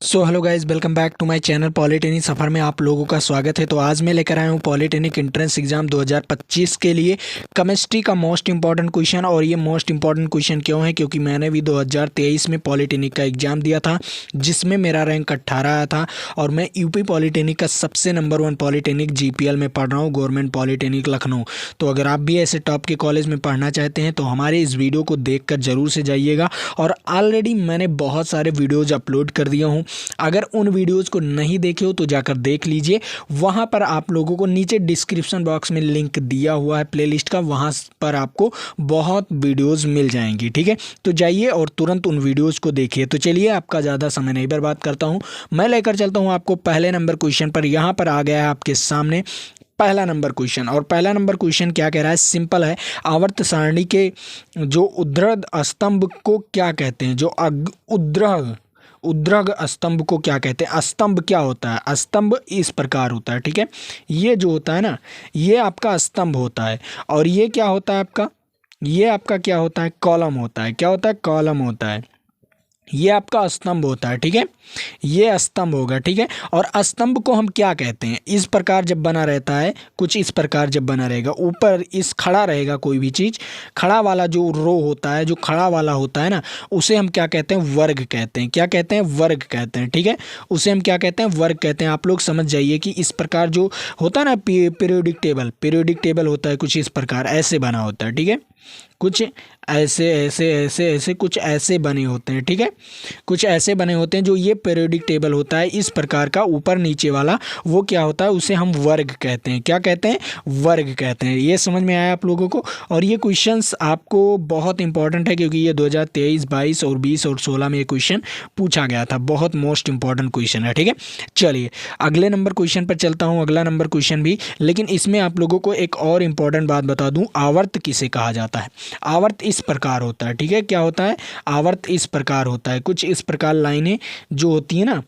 Hello guys, welcome back to my channel. Polytechnic सफ़र में आप लोगों का स्वागत है। तो आज मैं लेकर आया हूँ पॉलिटेक्निक एंट्रेंस एग्जाम 2025 के लिए केमिस्ट्री का मोस्ट इंपॉर्टेंट क्वेश्चन। और ये मोस्ट इंपॉर्टेंट क्वेश्चन क्यों है, क्योंकि मैंने भी 2023 में पॉलिटेक्निक का एग्ज़ाम दिया था जिसमें मेरा रैंक 18 आया था। और मैं यूपी पॉलिटेक्निक का सबसे नंबर 1 पॉलिटेक्निक जीपीएल में पढ़ रहा हूँ, गवर्नमेंट पॉलिटेक्निक लखनऊ। तो अगर आप भी ऐसे टॉप के कॉलेज में पढ़ना चाहते हैं तो हमारे इस वीडियो को देख कर ज़रूर से जाइएगा। और ऑलरेडी मैंने बहुत सारे वीडियोज़ अपलोड कर दिया हूँ, अगर उन वीडियोज़ को नहीं देखे हो तो जाकर देख लीजिए। वहाँ पर आप लोगों को नीचे डिस्क्रिप्शन बॉक्स में लिंक दिया हुआ है प्लेलिस्ट का, वहाँ पर आपको बहुत वीडियोज़ मिल जाएंगी। ठीक है, तो जाइए और तुरंत उन वीडियोज़ को देखिए। तो चलिए, आपका ज़्यादा समय नहीं बर्बाद करता हूँ, मैं लेकर चलता हूँ आपको पहले नंबर क्वेश्चन पर। यहाँ पर आ गया है आपके सामने पहला नंबर क्वेश्चन। और पहला नंबर क्वेश्चन क्या कह रहा है, सिंपल है। आवर्त सारणी के जो उद्धृत स्तंभ को क्या कहते हैं, जो उद्र्ग स्तंभ को क्या कहते हैं। स्तंभ क्या होता है, स्तंभ इस प्रकार होता है। ठीक है, ये जो होता है ना, ये आपका स्तंभ होता है। और ये क्या होता है आपका, ये आपका क्या होता है, कॉलम होता है। क्या होता है, कॉलम होता है। ये आपका स्तंभ होता है। ठीक है, ये स्तंभ होगा। ठीक है, और स्तंभ को हम क्या कहते हैं, इस प्रकार जब बना रहता है, कुछ इस प्रकार जब बना रहेगा, ऊपर इस खड़ा रहेगा कोई भी चीज़, खड़ा वाला जो रो होता है, जो खड़ा वाला होता है ना, उसे हम क्या कहते हैं, वर्ग कहते हैं। क्या कहते हैं, वर्ग कहते हैं। ठीक है, उसे हम क्या कहते हैं, वर्ग कहते हैं। आप लोग समझ जाइए कि इस प्रकार जो होता है ना, पीरियोडिक टेबल होता है, कुछ इस प्रकार ऐसे बना होता है। ठीक है, कुछ ऐसे ऐसे ऐसे ऐसे कुछ ऐसे बने होते हैं। ठीक है, कुछ ऐसे बने होते हैं जो ये पीरियोडिक टेबल होता है इस प्रकार का, ऊपर नीचे वाला, वो क्या होता है, उसे हम वर्ग कहते हैं। क्या कहते हैं, वर्ग कहते हैं। ये समझ में आया आप लोगों को। और ये क्वेश्चंस आपको बहुत इंपॉर्टेंट है, क्योंकि ये 2023, 22 और 20 और 16 में ये क्वेश्चन पूछा गया था। बहुत मोस्ट इंपॉर्टेंट क्वेश्चन है। ठीक है, चलिए अगले नंबर क्वेश्चन पर चलता हूँ। अगला नंबर क्वेश्चन भी, लेकिन इसमें आप लोगों को एक और इंपॉर्टेंट बात बता दूँ, आवर्त किसे कहा जाता है। आवर्त इस प्रकार होता है। ठीक है, क्या होता है, आवर्त इस प्रकार होता है। कुछ इस प्रकार लाइनें जो होती है ना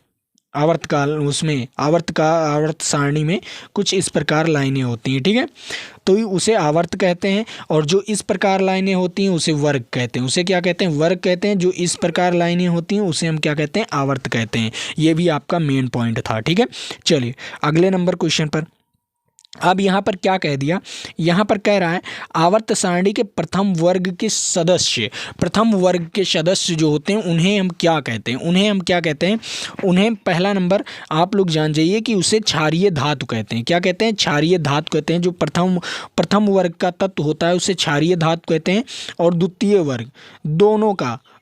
आवर्त काल, उसमें आवर्त सारणी में कुछ इस प्रकार लाइनें होती हैं। ठीक है, तो उसे आवर्त कहते हैं। और जो इस प्रकार लाइनें होती हैं उसे वर्ग कहते हैं। उसे क्या कहते हैं, वर्ग कहते हैं। जो इस प्रकार लाइनें होती हैं उसे हम क्या कहते हैं, आवर्त कहते हैं। ये भी आपका मेन पॉइंट था। ठीक है, चलिए अगले नंबर क्वेश्चन पर। अब यहाँ पर क्या कह दिया, यहाँ पर कह रहा है आवर्त सारणी के प्रथम वर्ग के सदस्य जो होते हैं उन्हें हम क्या कहते हैं, उन्हें पहला नंबर आप लोग जान जाइए कि उसे क्षारीय धातु कहते हैं। क्या कहते हैं, क्षारीय धातु कहते हैं। जो प्रथम वर्ग का तत्व होता है उसे क्षारीय धातु कहते हैं। और द्वितीय वर्ग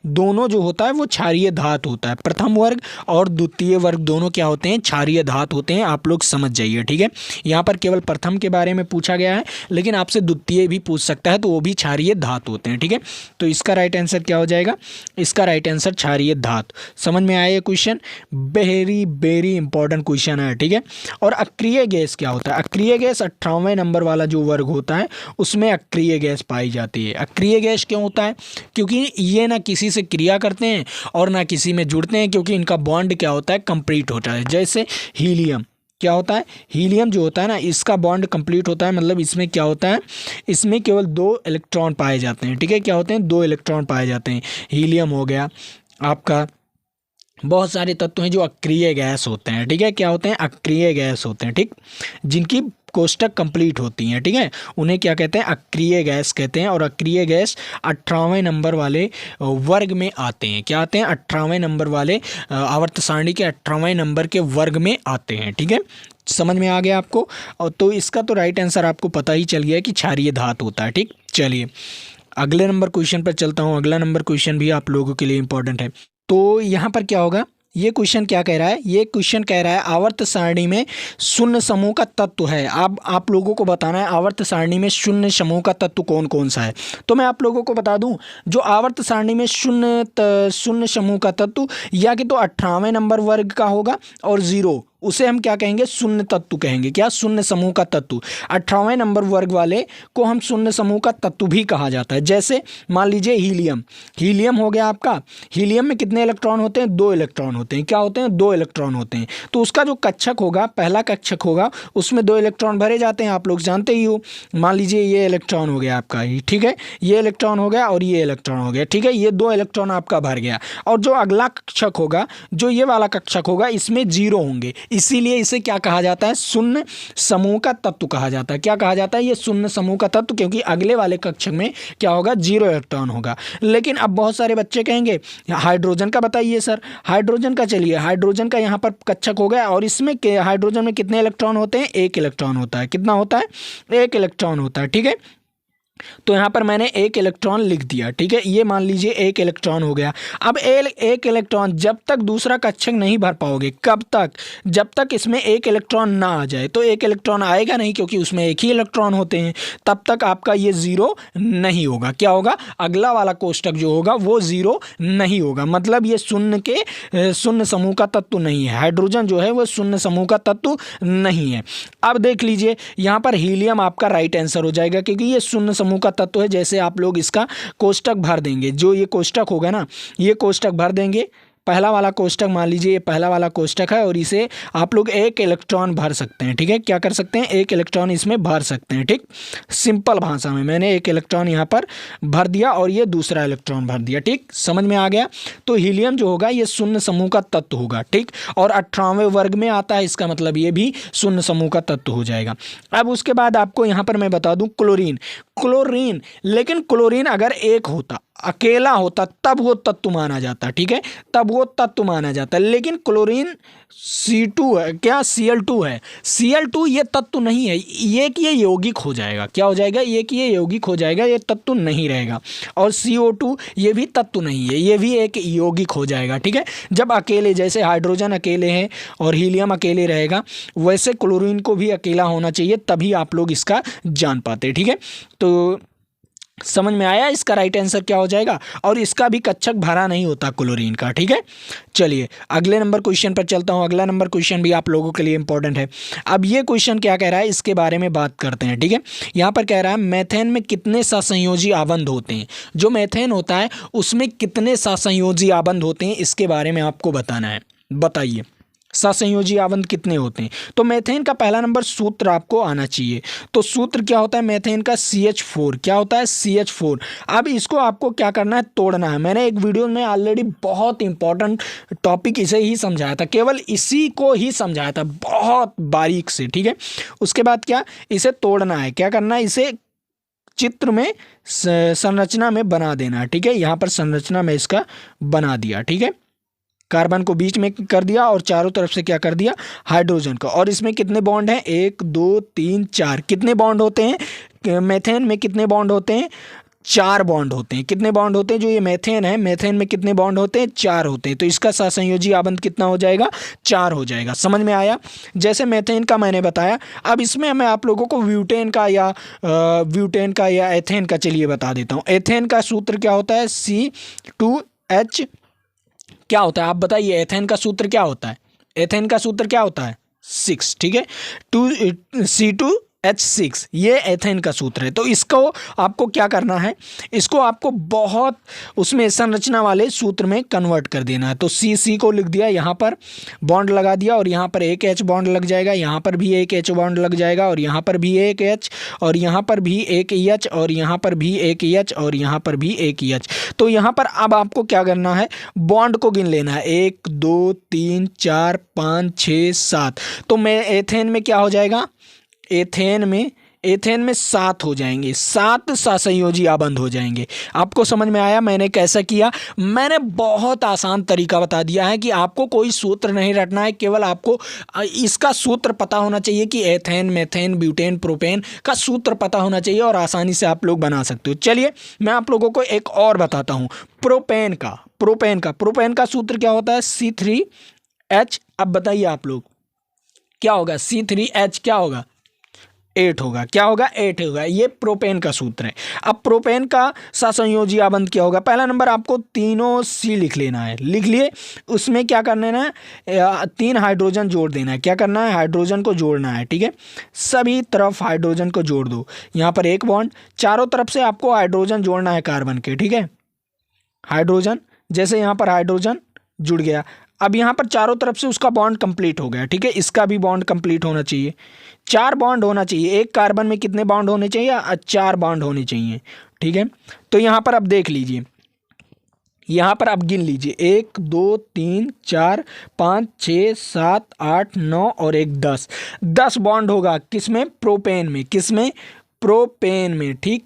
दोनों जो होता है वो क्षारीय धातु होता है। प्रथम वर्ग और द्वितीय वर्ग दोनों क्या होते हैं, क्षारीय धातु होते हैं। आप लोग समझ जाइए। ठीक है, यहाँ पर केवल प्रथम के बारे में पूछा गया है, लेकिन आपसे द्वितीय भी पूछ सकता है, तो वो भी क्षारीय धातु होते हैं। ठीक है, तो इसका राइट आंसर क्या हो जाएगा, इसका राइट आंसर क्षारीय धातु। समझ में आया ये क्वेश्चन, वेरी इंपॉर्टेंट क्वेश्चन है। ठीक है, और अक्रिय गैस क्या होता है, अक्रिय गैस 18वें नंबर वाला जो वर्ग होता है उसमें अक्रिय गैस पाई जाती है। अक्रिय गैस क्यों होता है, क्योंकि ये ना किसी से क्रिया करते हैं और ना किसी में जुड़ते हैं, क्योंकि इनका बॉन्ड क्या होता है, कंप्लीट होता है। जैसे हीलियम, क्या होता है, हीलियम जो होता है ना, इसका बॉन्ड कंप्लीट होता है। मतलब इसमें क्या होता है, इसमें केवल 2 इलेक्ट्रॉन पाए जाते हैं। ठीक है, क्या होते हैं, 2 इलेक्ट्रॉन पाए जाते हैं। हीलियम हो गया आपका, बहुत सारे तत्व हैं जो अक्रिय गैस होते हैं। ठीक है, क्या होते हैं, अक्रिय गैस होते हैं। ठीक, जिनकी कोष्टक कंप्लीट होती हैं। ठीक है, उन्हें क्या कहते हैं, अक्रिय गैस कहते हैं। और अक्रिय गैस 18वें नंबर वाले वर्ग में आते हैं। क्या आते हैं, 18वें नंबर वाले आवर्त सारणी के 18वें नंबर के वर्ग में आते हैं। ठीक है, समझ में आ गया आपको। और तो इसका तो राइट आंसर आपको पता ही चल गया कि क्षारीय धातु होता है। ठीक, चलिए अगले नंबर क्वेश्चन पर चलता हूँ। अगला नंबर क्वेश्चन भी आप लोगों के लिए इंपॉर्टेंट है। तो यहाँ पर क्या होगा, ये क्वेश्चन क्या कह रहा है, ये क्वेश्चन कह रहा है आवर्त सारणी में शून्य समूह का तत्व है। अब आप लोगों को बताना है आवर्त सारणी में शून्य समूह का तत्व कौन कौन सा है। तो मैं आप लोगों को बता दूं, जो आवर्त सारणी में शून्य समूह का तत्व या कि तो 18वें नंबर वर्ग का होगा और 0 उसे हम क्या कहेंगे, शून्य तत्व कहेंगे। क्या, शून्य समूह का तत्व। 18वें नंबर वर्ग वाले को हम शून्य समूह का तत्व भी कहा जाता है। जैसे मान लीजिए हीलियम, हीलियम हो गया आपका। हीलियम में कितने इलेक्ट्रॉन होते हैं, 2 इलेक्ट्रॉन होते हैं। क्या होते हैं, 2 इलेक्ट्रॉन होते हैं। तो उसका जो कक्षक होगा, पहला कक्षक होगा, उसमें 2 इलेक्ट्रॉन भरे जाते हैं, आप लोग जानते ही हो। मान लीजिए ये इलेक्ट्रॉन हो गया आपका, ठीक है, ये इलेक्ट्रॉन हो गया और ये इलेक्ट्रॉन हो गया, ठीक है, ये 2 इलेक्ट्रॉन आपका भर गया। और जो अगला कक्षक होगा, जो ये वाला कक्षक होगा, इसमें 0 होंगे, इसीलिए इसे क्या कहा जाता है, शून्य समूह का तत्व कहा जाता है। क्या कहा जाता है, ये शून्य समूह का तत्व, क्योंकि अगले वाले कक्षक में क्या होगा, 0 इलेक्ट्रॉन होगा। लेकिन अब बहुत सारे बच्चे कहेंगे हाइड्रोजन का बताइए सर, हाइड्रोजन का, चलिए हाइड्रोजन का यहाँ पर कक्षक हो गया और इसमें हाइड्रोजन में कितने इलेक्ट्रॉन होते हैं, 1 इलेक्ट्रॉन होता है। कितना होता है, 1 इलेक्ट्रॉन होता है, ठीक है। तो यहाँ पर मैंने 1 इलेक्ट्रॉन लिख दिया, ठीक है, ये मान लीजिए 1 इलेक्ट्रॉन हो गया। अब 1 इलेक्ट्रॉन जब तक दूसरा कक्षक नहीं भर पाओगे, कब तक, जब तक इसमें 1 इलेक्ट्रॉन ना आ जाए। तो 1 इलेक्ट्रॉन आएगा नहीं, क्योंकि उसमें 1 ही इलेक्ट्रॉन होते हैं, तब तक आपका ये 0 नहीं होगा। क्या होगा, अगला वाला कोष्टक जो होगा वो 0 नहीं होगा, मतलब ये शून्य समूह का तत्व नहीं है। हाइड्रोजन जो है वो शून्य समूह का तत्व नहीं है। अब देख लीजिए यहाँ पर हीलियम आपका राइट आंसर हो जाएगा, क्योंकि ये शून्य समूह का तत्व है। जैसे आप लोग इसका कोष्टक भर देंगे, जो ये कोष्टक होगा ना, ये कोष्टक भर देंगे, पहला वाला कोष्टक, मान लीजिए ये पहला वाला कोष्टक है और इसे आप लोग 1 इलेक्ट्रॉन भर सकते हैं, ठीक है। क्या कर सकते हैं, 1 इलेक्ट्रॉन इसमें भर सकते हैं, ठीक। सिंपल भाषा में मैंने 1 इलेक्ट्रॉन यहाँ पर भर दिया और ये दूसरा इलेक्ट्रॉन भर दिया, ठीक, समझ में आ गया। तो हीलियम जो होगा ये शून्य समूह का तत्व होगा, ठीक, और 18वें वर्ग में आता है, इसका मतलब ये भी शून्य समूह का तत्व हो जाएगा। अब उसके बाद आपको यहाँ पर मैं बता दूँ क्लोरीन, क्लोरीन, लेकिन क्लोरीन अगर एक होता, अकेला होता, तब वो तत्व माना जाता, ठीक है, तब वो तत्व माना जाता। लेकिन क्लोरीन C2 है, क्या Cl2 है, Cl2 ये तत्व नहीं है, ये कि ये यौगिक हो जाएगा। क्या हो जाएगा, ये कि ये यौगिक हो जाएगा, ये तत्व नहीं रहेगा। और CO2 ये भी तत्व नहीं है, ये भी एक यौगिक हो जाएगा, ठीक है। जब अकेले, जैसे हाइड्रोजन अकेले हैं और हीलियम अकेले रहेगा, वैसे क्लोरीन को भी अकेला होना चाहिए, तभी आप लोग इसका जान पाते, ठीक है। तो समझ में आया, इसका राइट आंसर क्या हो जाएगा। और इसका भी कक्षक भरा नहीं होता क्लोरीन का, ठीक है। चलिए अगले नंबर क्वेश्चन पर चलता हूँ। अगला नंबर क्वेश्चन भी आप लोगों के लिए इंपॉर्टेंट है। अब ये क्वेश्चन क्या कह रहा है, इसके बारे में बात करते हैं, ठीक है। यहाँ पर कह रहा है मेथेन में कितने सहसंयोजी आबंध होते हैं। जो मेथेन होता है उसमें कितने सहसंयोजी आबंध होते हैं, इसके बारे में आपको बताना है। बताइए सहसंयोजी आबंध कितने होते हैं। तो मेथेन का पहला नंबर सूत्र आपको आना चाहिए। तो सूत्र क्या होता है मेथेन का, CH4। क्या होता है, CH4। अब इसको आपको क्या करना है, तोड़ना है। मैंने एक वीडियो में ऑलरेडी बहुत इंपॉर्टेंट टॉपिक इसे ही समझाया था, केवल इसी को ही समझाया था बहुत बारीक से, ठीक है। उसके बाद क्या, इसे तोड़ना है। क्या करना है, इसे चित्र में, संरचना में बना देना है, ठीक है। यहाँ पर संरचना में इसका बना दिया, ठीक है। कार्बन को बीच में कर दिया और चारों तरफ से क्या कर दिया, हाइड्रोजन का। और इसमें कितने बॉन्ड हैं, 1 2 3 4। कितने बॉन्ड होते हैं मेथेन में, कितने बॉन्ड होते हैं, 4 बॉन्ड होते हैं। कितने बॉन्ड होते हैं, जो ये मेथेन है, मेथेन में कितने बॉन्ड होते हैं, 4 होते हैं। तो इसका सहसंयोजी आबंध कितना हो जाएगा, 4 हो जाएगा। समझ में आया। जैसे मेथेन का मैंने बताया, अब इसमें मैं आप लोगों को ब्यूटेन का या एथेन का चलिए बता देता हूँ। एथेन का सूत्र क्या होता है, C2H। क्या होता है आप बताइए, एथेन का सूत्र क्या होता है, एथेन का सूत्र क्या होता है, 6, ठीक है, C2H6, ये एथेन का सूत्र है। तो इसको आपको क्या करना है, इसको आपको बहुत उसमें संरचना वाले सूत्र में कन्वर्ट कर देना है। तो C को लिख दिया, यहाँ पर बॉन्ड लगा दिया और यहाँ पर एक H बॉन्ड लग जाएगा, यहाँ पर भी एक H बॉन्ड लग जाएगा और यहाँ पर भी एक H और यहाँ पर भी एक H और यहाँ पर भी एक H और यहाँ पर भी एक H। तो यहाँ पर अब आपको क्या करना है, बॉन्ड को गिन लेना है, 1 2 3 4 5 6 7। तो मैं एथेन में क्या हो जाएगा, एथेन में 7 हो जाएंगे, 7 सहसंयोजी आबंध हो जाएंगे। आपको समझ में आया मैंने कैसा किया। मैंने बहुत आसान तरीका बता दिया है कि आपको कोई सूत्र नहीं रटना है, केवल आपको इसका सूत्र पता होना चाहिए कि एथेन, मेथेन, ब्यूटेन, प्रोपेन का सूत्र पता होना चाहिए और आसानी से आप लोग बना सकते हो। चलिए मैं आप लोगों को एक और बताता हूँ, प्रोपेन का सूत्र क्या होता है, C3H। अब बताइए आप लोग क्या होगा, C3H क्या होगा, 8 होगा। क्या होगा? 8 होगा। ये प्रोपेन का सूत्र है। अब प्रोपेन का सहसंयोजी आबंध क्या होगा? पहला नंबर आपको तीनों सी लिख लेना है, लिख लिए। उसमें क्या करना है ना, 3 हाइड्रोजन जोड़ देना है। क्या करना है? हाइड्रोजन को जोड़ना है, ठीक है। सभी तरफ हाइड्रोजन को जोड़ दो। यहाँ पर एक बॉन्ड, चारों तरफ से आपको हाइड्रोजन जोड़ना है कार्बन के, ठीक है। हाइड्रोजन, जैसे यहाँ पर हाइड्रोजन जुड़ गया, अब यहाँ पर चारों तरफ से उसका बॉन्ड कंप्लीट हो गया, ठीक है। इसका भी बॉन्ड कंप्लीट होना चाहिए। 4 बॉन्ड होना चाहिए। एक कार्बन में कितने बॉन्ड होने चाहिए? 4 बॉन्ड होने चाहिए, ठीक है। तो यहाँ पर अब देख लीजिए, यहाँ पर आप गिन लीजिए, 1 2 3 4 5 6 7 8 9 और 1 10। 10 बॉन्ड होगा किसमें? प्रोपेन में। किसमें? प्रोपेन में, ठीक।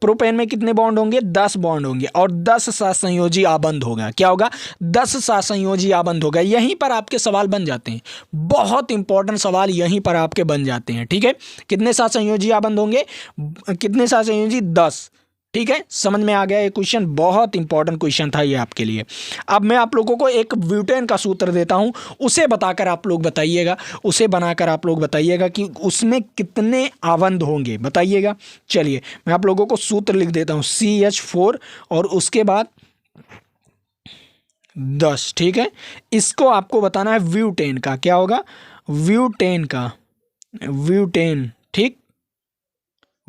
प्रोपेन में कितने बॉन्ड होंगे? 10 बॉन्ड होंगे और 10 सहसंयोजी आबंध होगा। क्या होगा? 10 सहसंयोजी आबंध होगा। यहीं पर आपके सवाल बन जाते हैं, बहुत इंपॉर्टेंट सवाल यहीं पर आपके बन जाते हैं, ठीक है। कितने सहसंयोजी आबंध होंगे? कितने सहसंयोजी? 10, ठीक है। समझ में आ गया? ये क्वेश्चन बहुत इंपॉर्टेंट क्वेश्चन था ये आपके लिए। अब मैं आप लोगों को एक ब्यूटेन का सूत्र देता हूं, उसे बताकर आप लोग बताइएगा, उसे बनाकर आप लोग बताइएगा कि उसमें कितने आबंध होंगे, बताइएगा। चलिए मैं आप लोगों को सूत्र लिख देता हूं, CH4 और उसके बाद 10, ठीक है। इसको आपको बताना है ब्यूटेन का। क्या होगा? ब्यूटेन का, ब्यूटेन, ठीक।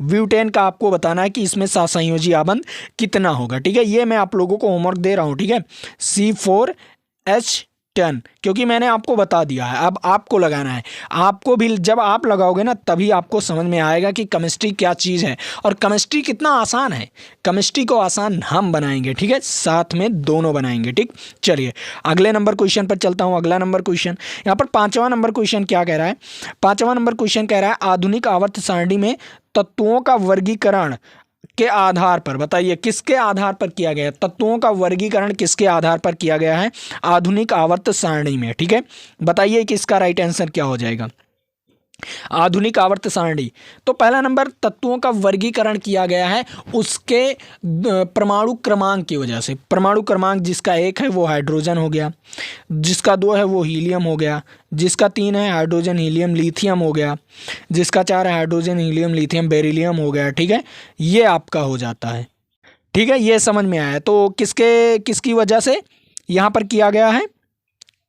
ब्यूटेन का आपको बताना है कि इसमें सहसंयोजी आबंध कितना होगा, ठीक है। ये मैं आप लोगों को होमवर्क दे रहा हूँ, ठीक है। C4H10, क्योंकि मैंने आपको बता दिया है, अब आपको लगाना है। आपको भी जब आप लगाओगे ना, तभी आपको समझ में आएगा कि केमिस्ट्री क्या चीज़ है और केमिस्ट्री कितना आसान है। केमिस्ट्री को आसान हम बनाएंगे, ठीक है, साथ में दोनों बनाएंगे, ठीक। चलिए अगले नंबर क्वेश्चन पर चलता हूँ। अगला नंबर क्वेश्चन, यहाँ पर 5वां नंबर क्वेश्चन क्या कह रहा है? 5वां नंबर क्वेश्चन कह रहा है आधुनिक आवर्त सारणी में तत्वों का वर्गीकरण के आधार पर, बताइए किसके आधार पर किया गया? तत्वों का वर्गीकरण किसके आधार पर किया गया है आधुनिक आवर्त सारणी में, ठीक है। बताइए कि इसका राइट आंसर क्या हो जाएगा आधुनिक आवर्त सारणी। तो पहला नंबर तत्वों का वर्गीकरण किया गया है उसके परमाणु क्रमांक की वजह से। परमाणु क्रमांक जिसका 1 है वो हाइड्रोजन हो गया, जिसका 2 है वो हीलियम हो गया, जिसका 3 है हाइड्रोजन हीलियम लिथियम हो गया, जिसका 4 है हाइड्रोजन हीलियम लिथियम बेरिलियम हो गया, ठीक है। ये आपका हो जाता है, ठीक है। ये समझ में आया? तो किसकी वजह से यहाँ पर किया गया है?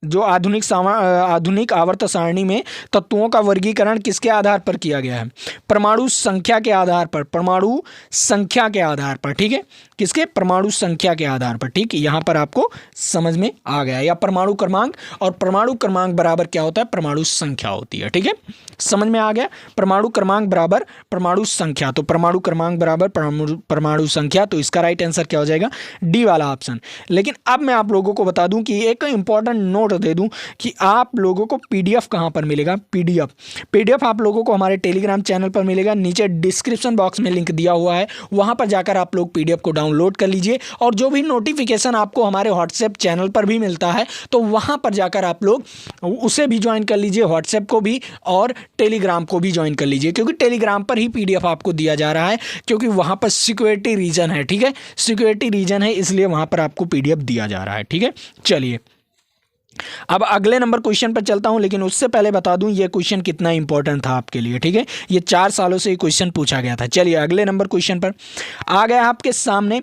जो आधुनिक आवर्त सारणी में तत्वों का वर्गीकरण किसके आधार पर किया गया है? परमाणु संख्या के आधार पर, परमाणु संख्या के आधार पर, ठीक है। किसके? परमाणु संख्या के आधार पर, ठीक। यहाँ पर आपको समझ में आ गया, या परमाणु क्रमांक, और परमाणु क्रमांक बराबर क्या होता है? परमाणु संख्या होती है, ठीक है। समझ में आ गया? परमाणु क्रमांक बराबर परमाणु संख्या, तो परमाणु क्रमांक बराबर परमाणु संख्या, तो इसका राइट आंसर क्या हो जाएगा? डी वाला ऑप्शन। लेकिन अब मैं आप लोगों को बता दूं कि एक इंपॉर्टेंट नोट दे दूं कि आप लोगों को पीडीएफ कहां पर मिलेगा। पीडीएफ आप लोगों को हमारे टेलीग्राम चैनल पर मिलेगा, नीचे डिस्क्रिप्शन बॉक्स में लिंक दिया हुआ है, वहां पर जाकर आप लोग पीडीएफ को डाउनलोड कर लीजिए। और जो भी नोटिफिकेशन आपको हमारे व्हाट्सएप चैनल पर भी मिलता है, तो वहां पर जाकर आप लोग उसे भी ज्वाइन कर लीजिए, व्हाट्सएप को भी और टेलीग्राम को भी ज्वाइन कर लीजिए, क्योंकि टेलीग्राम पर ही पीडीएफ आपको दिया जा रहा है, क्योंकि वहां पर सिक्योरिटी रीजन है, ठीक है। सिक्योरिटी रीजन है, इसलिए वहां पर आपको पीडीएफ दिया जा रहा है, ठीक है। चलिए अब अगले नंबर क्वेश्चन पर चलता हूं, लेकिन उससे पहले बता दूं ये क्वेश्चन कितना इंपॉर्टेंट था आपके लिए, ठीक है। ये 4 सालों से ये क्वेश्चन पूछा गया था। चलिए अगले नंबर क्वेश्चन पर आ गया आपके सामने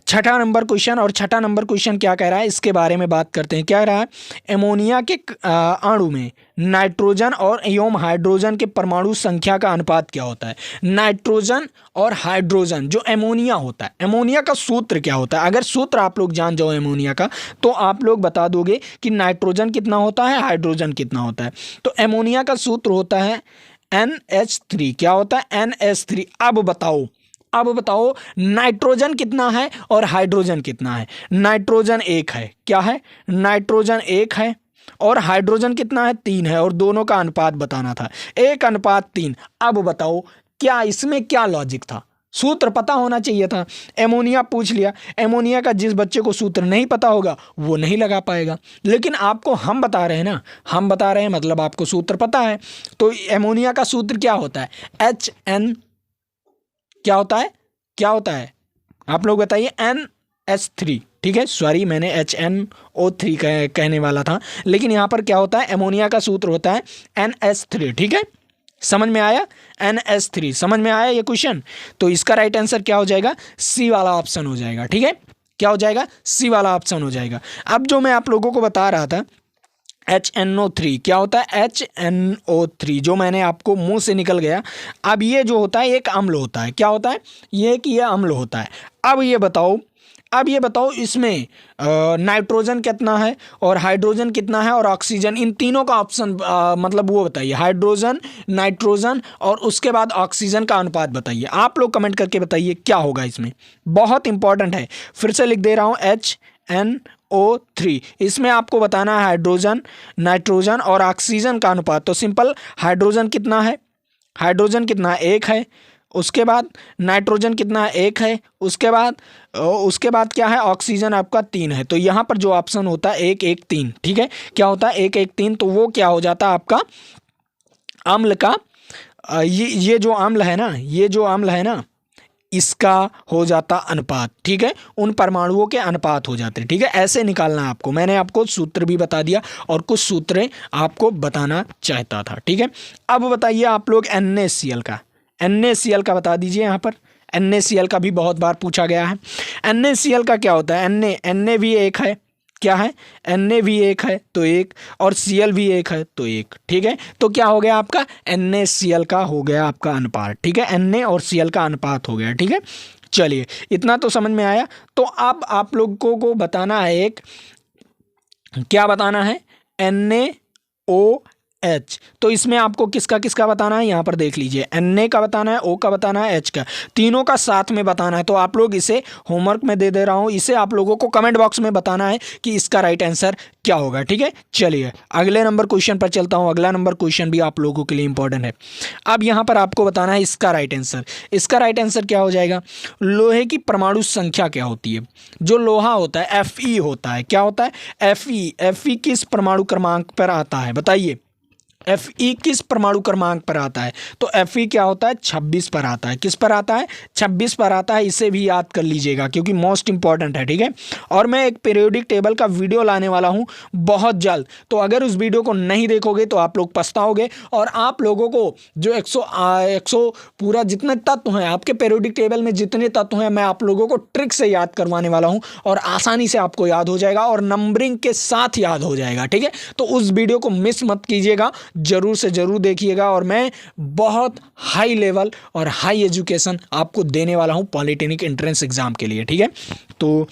6ठा नंबर क्वेश्चन। और 6ठा नंबर क्वेश्चन क्या कह रहा है, इसके बारे में बात करते हैं। क्या कह रहा है? अमोनिया के अणु में नाइट्रोजन और एवं हाइड्रोजन के परमाणु संख्या का अनुपात क्या होता है? नाइट्रोजन और हाइड्रोजन, जो अमोनिया होता है, अमोनिया का सूत्र क्या होता है? अगर सूत्र आप लोग जान जाओ अमोनिया का, तो आप लोग बता दोगे कि नाइट्रोजन कितना होता है, हाइड्रोजन कितना होता है। तो अमोनिया का सूत्र होता है NH3। क्या होता है? NH3। अब बताओ नाइट्रोजन कितना है और हाइड्रोजन कितना है? नाइट्रोजन 1 है। क्या है? नाइट्रोजन 1 है। और हाइड्रोजन कितना है? 3 है। और दोनों का अनुपात बताना था, 1:3। अब बताओ क्या इसमें क्या लॉजिक था? सूत्र पता होना चाहिए था। एमोनिया पूछ लिया, एमोनिया का जिस बच्चे को सूत्र नहीं पता होगा वो नहीं लगा पाएगा, लेकिन आपको हम बता रहे हैं ना, हम बता रहे हैं मतलब आपको सूत्र पता है। तो एमोनिया का सूत्र क्या होता है? HN क्या होता है? क्या होता है आप लोग बताइए? NH3, ठीक है। सॉरी, मैंने HNO3 कहने वाला था, लेकिन यहाँ पर क्या होता है? एमोनिया का सूत्र होता है NH3, ठीक है। समझ में आया? NH3 समझ में आया ये क्वेश्चन? तो इसका राइट आंसर क्या हो जाएगा? सी वाला ऑप्शन हो जाएगा। ठीक है, क्या हो जाएगा? सी वाला ऑप्शन हो जाएगा। अब जो मैं आप लोगों को बता रहा था HNO3 क्या होता है? HNO3 जो मैंने आपको मुंह से निकल गया। अब ये जो होता है एक अम्ल होता है। क्या होता है? ये अम्ल होता है। अब ये बताओ इसमें नाइट्रोजन कितना है और हाइड्रोजन कितना है और ऑक्सीजन, इन तीनों का ऑप्शन मतलब वो बताइए। हाइड्रोजन, नाइट्रोजन और उसके बाद ऑक्सीजन का अनुपात बताइए। आप लोग कमेंट करके बताइए क्या होगा इसमें। बहुत इंपॉर्टेंट है, फिर से लिख दे रहा हूँ HNO3। इसमें आपको बताना है हाइड्रोजन, नाइट्रोजन और ऑक्सीजन का अनुपात। तो सिंपल, हाइड्रोजन कितना है? हाइड्रोजन कितना है? 1 है। उसके बाद नाइट्रोजन कितना है? 1 है। उसके बाद क्या है? ऑक्सीजन आपका 3 है। तो यहाँ पर जो ऑप्शन होता है 1 1 3। ठीक है, क्या होता है? 1 1 3। तो वो क्या हो जाता है आपका अम्ल का ये जो अम्ल है ना इसका हो जाता अनुपात। ठीक है, उन परमाणुओं के अनुपात हो जाते हैं। ठीक है, ऐसे निकालना है आपको। मैंने आपको सूत्र भी बता दिया और कुछ सूत्र आपको बताना चाहता था। ठीक है, अब बताइए आप लोग NaCl का बता दीजिए। यहाँ पर NaCl का भी बहुत बार पूछा गया है। NaCl का क्या होता है? Na भी 1 है। क्या है? Na भी 1 है तो 1 और Cl भी 1 है तो 1। ठीक है, तो क्या हो गया आपका? NaCl का हो गया आपका अनुपात। ठीक है, Na और Cl का अनुपात हो गया। ठीक है, चलिए इतना तो समझ में आया। तो अब आप लोगों को बताना है क्या बताना है? NaOH। तो इसमें आपको किसका किसका बताना है? यहाँ पर देख लीजिए, Na का बताना है, O का बताना है, H का, तीनों का साथ में बताना है। तो आप लोग इसे होमवर्क में दे रहा हूँ, इसे आप लोगों को कमेंट बॉक्स में बताना है कि इसका राइट आंसर क्या होगा। ठीक है, चलिए अगले नंबर क्वेश्चन पर चलता हूँ। अगला नंबर क्वेश्चन भी आप लोगों के लिए इंपॉर्टेंट है। अब यहाँ पर आपको बताना है इसका राइट आंसर। इसका राइट आंसर क्या हो जाएगा? लोहे की परमाणु संख्या क्या होती है? जो लोहा होता है Fe होता है। क्या होता है? Fe किस परमाणु क्रमांक पर आता है? बताइए, Fe किस परमाणु क्रमांक पर आता है? तो Fe क्या होता है? 26 पर आता है। किस पर आता है? 26 पर आता है। इसे भी याद कर लीजिएगा क्योंकि मोस्ट इंपॉर्टेंट है। ठीक है, और मैं एक पीरियोडिक टेबल का वीडियो लाने वाला हूं बहुत जल्द। तो अगर उस वीडियो को नहीं देखोगे तो आप लोग पछताओगे और आप लोगों को जो 100 पूरा जितने तत्व हैं आपके पीरियोडिक टेबल में, जितने तत्व हैं, मैं आप लोगों को ट्रिक से याद करवाने वाला हूँ और आसानी से आपको याद हो जाएगा और नंबरिंग के साथ याद हो जाएगा। ठीक है, तो उस वीडियो को मिस मत कीजिएगा, जरूर से जरूर देखिएगा। और मैं बहुत हाई लेवल और हाई एजुकेशन आपको देने वाला हूं पॉलिटेक्निक एंट्रेंस एग्जाम के लिए। ठीक है, तो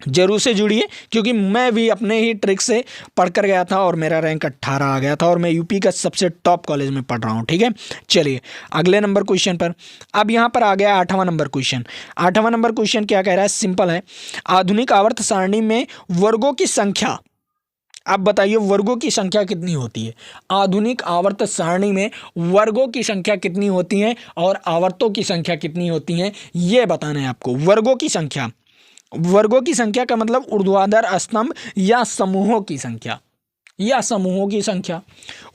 जरूर से जुड़िए क्योंकि मैं भी अपने ही ट्रिक से पढ़कर गया था और मेरा रैंक 18 आ गया था और मैं यूपी का सबसे टॉप कॉलेज में पढ़ रहा हूं। ठीक है, चलिए अगले नंबर क्वेश्चन पर। अब यहां पर आ गया 8वां नंबर क्वेश्चन। 8वां नंबर क्वेश्चन क्या कह रहा है? सिंपल है, आधुनिक आवर्त सारणी में वर्गों की संख्या, आप बताइए वर्गों की संख्या कितनी होती है? आधुनिक आवर्त सारणी में वर्गों की संख्या कितनी होती है और आवर्तों की संख्या कितनी होती है, ये बताना है आपको। वर्गों की संख्या का मतलब ऊर्ध्वाधर स्तंभ या समूहों की संख्या,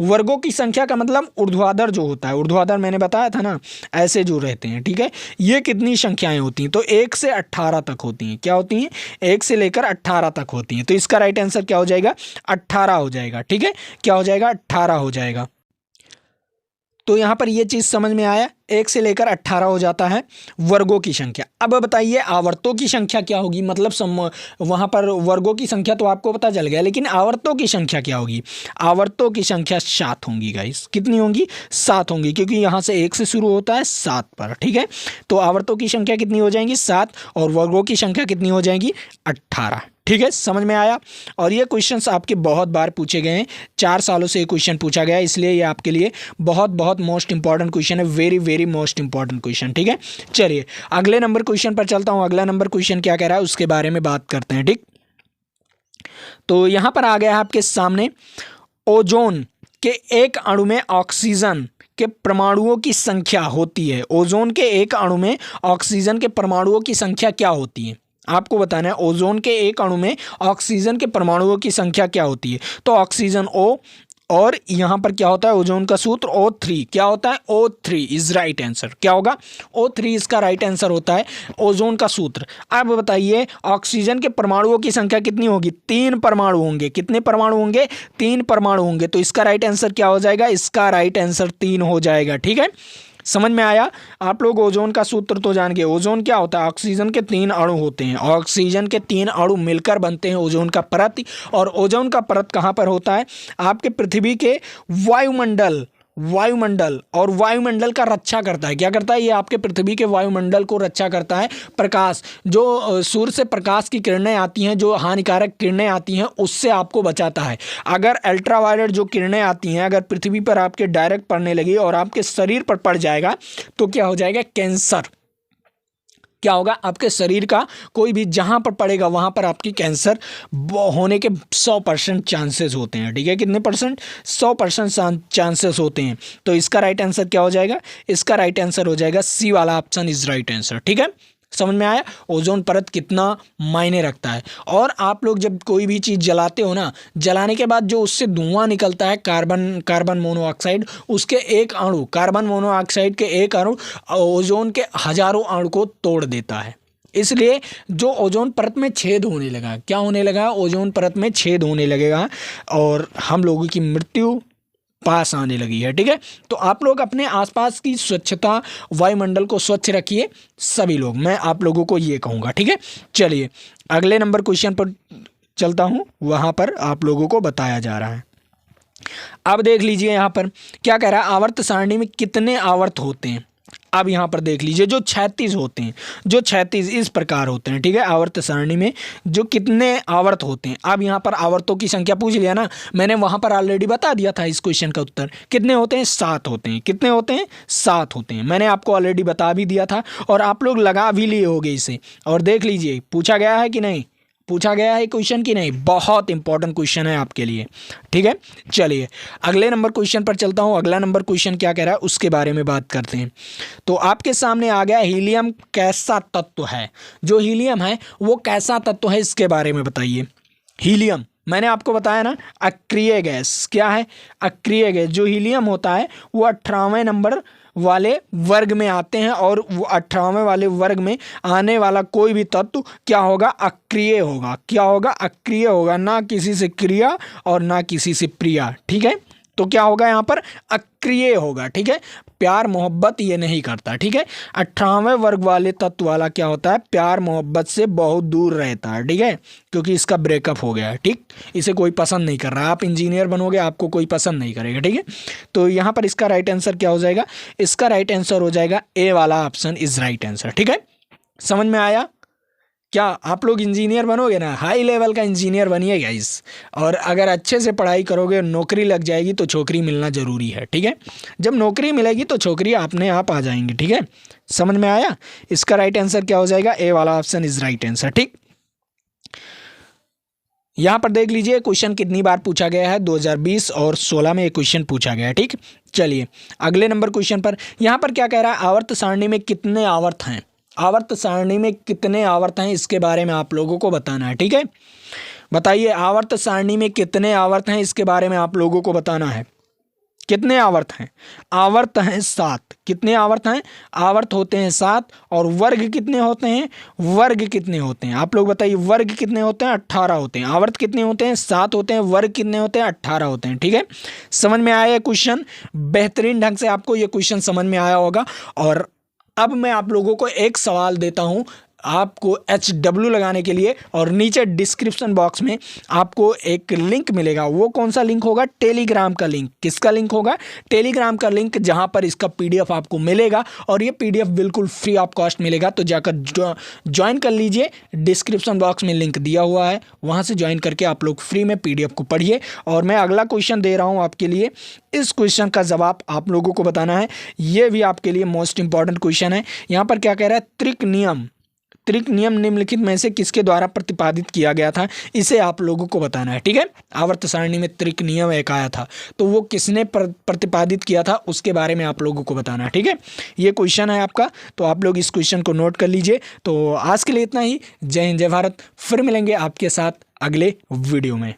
वर्गों की संख्या का मतलब ऊर्ध्वाधर जो होता है, ऊर्ध्वाधर मैंने बताया था ना, ऐसे जो रहते हैं। ठीक है, ये कितनी संख्याएं होती हैं? तो 1 से 18 तक होती हैं। क्या होती हैं? 1 से लेकर 18 तक होती हैं। तो इसका राइट आंसर क्या हो जाएगा? 18 हो जाएगा। ठीक है, क्या हो जाएगा? 18 हो जाएगा। तो यहाँ पर ये चीज़ समझ में आया, 1 से लेकर 18 हो जाता है वर्गों की संख्या। अब बताइए आवर्तों की संख्या क्या होगी? मतलब वहाँ पर वर्गों की संख्या तो आपको पता चल गया, लेकिन आवर्तों की संख्या क्या होगी? आवर्तों की संख्या 7 होंगी गाइस। कितनी होंगी? 7 होंगी, क्योंकि यहाँ से 1 से शुरू होता है 7 पर। ठीक है, तो आवर्तों की संख्या कितनी हो जाएंगी? 7 और वर्गों की संख्या कितनी हो जाएगी? 18। ठीक है, समझ में आया। और ये क्वेश्चंस आपके बहुत बार पूछे गए हैं, 4 सालों से ये क्वेश्चन पूछा गया है, इसलिए ये आपके लिए बहुत बहुत मोस्ट इंपॉर्टेंट क्वेश्चन है, very very most important question. ठीक है, चलिए अगले नंबर क्वेश्चन पर चलता हूँ। अगला नंबर क्वेश्चन क्या कह रहा है उसके बारे में बात करते हैं। ठीक, तो यहाँ पर आ गया है आपके सामने, ओजोन के एक अणु में ऑक्सीजन के परमाणुओं की संख्या होती है। ओजोन के एक अणु में ऑक्सीजन के परमाणुओं की संख्या क्या होती है? आपको बताना है ओजोन के एक अणु में ऑक्सीजन के परमाणुओं की संख्या क्या होती है। तो ऑक्सीजन O और यहाँ पर क्या होता है ओजोन का सूत्र O3, क्या होता है O3 इज राइट आंसर, क्या होगा O3 इसका राइट आंसर होता है ओजोन का सूत्र। अब बताइए ऑक्सीजन के परमाणुओं की संख्या कितनी होगी, 3 परमाणु होंगे, कितने परमाणु होंगे, 3 परमाणु होंगे, तो इसका राइट आंसर क्या हो जाएगा, इसका राइट आंसर 3 हो जाएगा। ठीक है, समझ में आया। आप लोग ओजोन का सूत्र तो जान गए। ओजोन क्या होता है, ऑक्सीजन के 3 अणु होते हैं, ऑक्सीजन के 3 अणु मिलकर बनते हैं ओजोन का परत। और ओजोन का परत कहाँ पर होता है, आपके पृथ्वी के वायुमंडल और वायुमंडल का रक्षा करता है। क्या करता है, ये आपके पृथ्वी के वायुमंडल को रक्षा करता है। प्रकाश, जो सूर्य से प्रकाश की किरणें आती हैं, जो हानिकारक किरणें आती हैं, उससे आपको बचाता है। अगर अल्ट्रावायलेट जो किरणें आती हैं अगर पृथ्वी पर आपके डायरेक्ट पड़ने लगी और आपके शरीर पर पड़ जाएगा तो क्या हो जाएगा, कैंसर। क्या होगा, आपके शरीर का कोई भी जहां पर पड़ेगा वहां पर आपकी कैंसर होने के 100% चांसेस होते हैं। ठीक है, कितने परसेंट, 100% चांसेस होते हैं। तो इसका राइट आंसर क्या हो जाएगा, इसका राइट आंसर हो जाएगा सी वाला ऑप्शन इज राइट आंसर। ठीक है, समझ में आया ओजोन परत कितना मायने रखता है। और आप लोग जब कोई भी चीज़ जलाते हो ना, जलाने के बाद जो उससे धुआं निकलता है कार्बन मोनोऑक्साइड, उसके एक अणु, कार्बन मोनोऑक्साइड के एक अणु ओजोन के हजारों अणु को तोड़ देता है। इसलिए जो ओजोन परत में छेद होने लगा, क्या होने लगा, ओजोन परत में छेद होने लगेगा और हम लोगों की मृत्यु पास आने लगी है। ठीक है, तो आप लोग अपने आसपास की स्वच्छता, वायुमंडल को स्वच्छ रखिए सभी लोग, मैं आप लोगों को ये कहूँगा। ठीक है, चलिए अगले नंबर क्वेश्चन पर चलता हूँ, वहाँ पर आप लोगों को बताया जा रहा है। अब देख लीजिए यहाँ पर क्या कह रहा है, आवर्त सारणी में कितने आवर्त होते हैं। अब यहाँ पर देख लीजिए जो 36 होते हैं, जो 36 इस प्रकार होते हैं। ठीक है, आवर्त सारणी में जो कितने आवर्त होते हैं। अब यहाँ पर आवर्तों की संख्या पूछ लिया ना, मैंने वहाँ पर ऑलरेडी बता दिया था इस क्वेश्चन का उत्तर कितने होते हैं, 7 होते हैं। कितने होते हैं, 7 होते हैं, मैंने आपको ऑलरेडी बता भी दिया था और आप लोग लगा भी लिए होंगे इसे। और देख लीजिए पूछा गया है कि नहीं, पूछा गया है क्वेश्चन की नहीं, बहुत इंपॉर्टेंट क्वेश्चन है आपके लिए। ठीक है, चलिए अगले नंबर क्वेश्चन पर चलता हूँ। अगला नंबर क्वेश्चन क्या कह रहा है उसके बारे में बात करते हैं। तो आपके सामने आ गया हीलियम कैसा तत्व है, जो हीलियम है वो कैसा तत्व है इसके बारे में बताइए। हीलियम मैंने आपको बताया ना, अक्रिय गैस। क्या है, अक्रिय गैस। जो हीलियम होता है वो 18वें नंबर वाले वर्ग में आते हैं और वो 18वें वाले वर्ग में आने वाला कोई भी तत्व क्या होगा, अक्रिय होगा। क्या होगा, अक्रिय होगा, ना किसी से क्रिया और ना किसी से प्रिया। ठीक है, तो क्या होगा यहाँ पर, अक्रिय होगा। ठीक है, प्यार मोहब्बत ये नहीं करता। ठीक है, 18वें वर्ग वाले तत्व वाला क्या होता है, प्यार मोहब्बत से बहुत दूर रहता है। ठीक है, क्योंकि इसका ब्रेकअप हो गया है। ठीक, इसे कोई पसंद नहीं कर रहा, आप इंजीनियर बनोगे आपको कोई पसंद नहीं करेगा। ठीक है, तो यहाँ पर इसका राइट आंसर क्या हो जाएगा, इसका राइट आंसर हो जाएगा ए वाला ऑप्शन इज राइट आंसर। ठीक है, समझ में आया। क्या आप लोग इंजीनियर बनोगे ना, हाई लेवल का इंजीनियर बनिए गाइस, और अगर अच्छे से पढ़ाई करोगे नौकरी लग जाएगी तो छोकरी मिलना ज़रूरी है। ठीक है, जब नौकरी मिलेगी तो छोकरी अपने आप आ जाएंगी। ठीक है, समझ में आया। इसका राइट आंसर क्या हो जाएगा, ए वाला ऑप्शन इज राइट आंसर। ठीक, यहाँ पर देख लीजिए क्वेश्चन कितनी बार पूछा गया है, 2020 और 16 में ये क्वेश्चन पूछा गया है। ठीक, चलिए अगले नंबर क्वेश्चन पर यहाँ पर क्या कह रहा है, आवर्त सारणी में कितने आवर्त हैं, आवर्त सारणी में कितने आवर्त हैं इसके बारे में आप लोगों को बताना है। ठीक है, बताइए आवर्त सारणी में कितने आवर्त हैं इसके बारे में आप लोगों को बताना है। कितने आवर्त हैं, आवर्त हैं 7। कितने आवर्त हैं, आवर्त होते हैं 7। और वर्ग कितने होते हैं, वर्ग कितने होते हैं आप लोग बताइए, वर्ग कितने होते हैं, 18 होते हैं। आवर्त कितने होते हैं, 7 होते हैं। वर्ग कितने होते हैं, 18 होते हैं। ठीक है, समझ में आया क्वेश्चन, बेहतरीन ढंग से आपको ये क्वेश्चन समझ में आया होगा। और अब मैं आप लोगों को एक सवाल देता हूं आपको HW लगाने के लिए, और नीचे डिस्क्रिप्शन बॉक्स में आपको एक लिंक मिलेगा। वो कौन सा लिंक होगा, टेलीग्राम का लिंक। किसका लिंक होगा, टेलीग्राम का लिंक, जहां पर इसका PDF आपको मिलेगा और ये PDF बिल्कुल फ्री ऑफ कॉस्ट मिलेगा। तो जाकर ज्वाइन कर लीजिए, डिस्क्रिप्शन बॉक्स में लिंक दिया हुआ है, वहां से ज्वाइन करके आप लोग फ्री में PDF को पढ़िए। और मैं अगला क्वेश्चन दे रहा हूँ आपके लिए, इस क्वेश्चन का जवाब आप लोगों को बताना है। ये भी आपके लिए मोस्ट इंपॉर्टेंट क्वेश्चन है। यहाँ पर क्या कह रहा है, त्रिक नियम निम्नलिखित में से किसके द्वारा प्रतिपादित किया गया था, इसे आप लोगों को बताना है। ठीक है, आवर्त सारणी में त्रिक नियम एक आया था, तो वो किसने प्रतिपादित किया था उसके बारे में आप लोगों को बताना है। ठीक है, ये क्वेश्चन है आपका, तो आप लोग इस क्वेश्चन को नोट कर लीजिए। तो आज के लिए इतना ही। जय हिंद, जय भारत। फिर मिलेंगे आपके साथ अगले वीडियो में।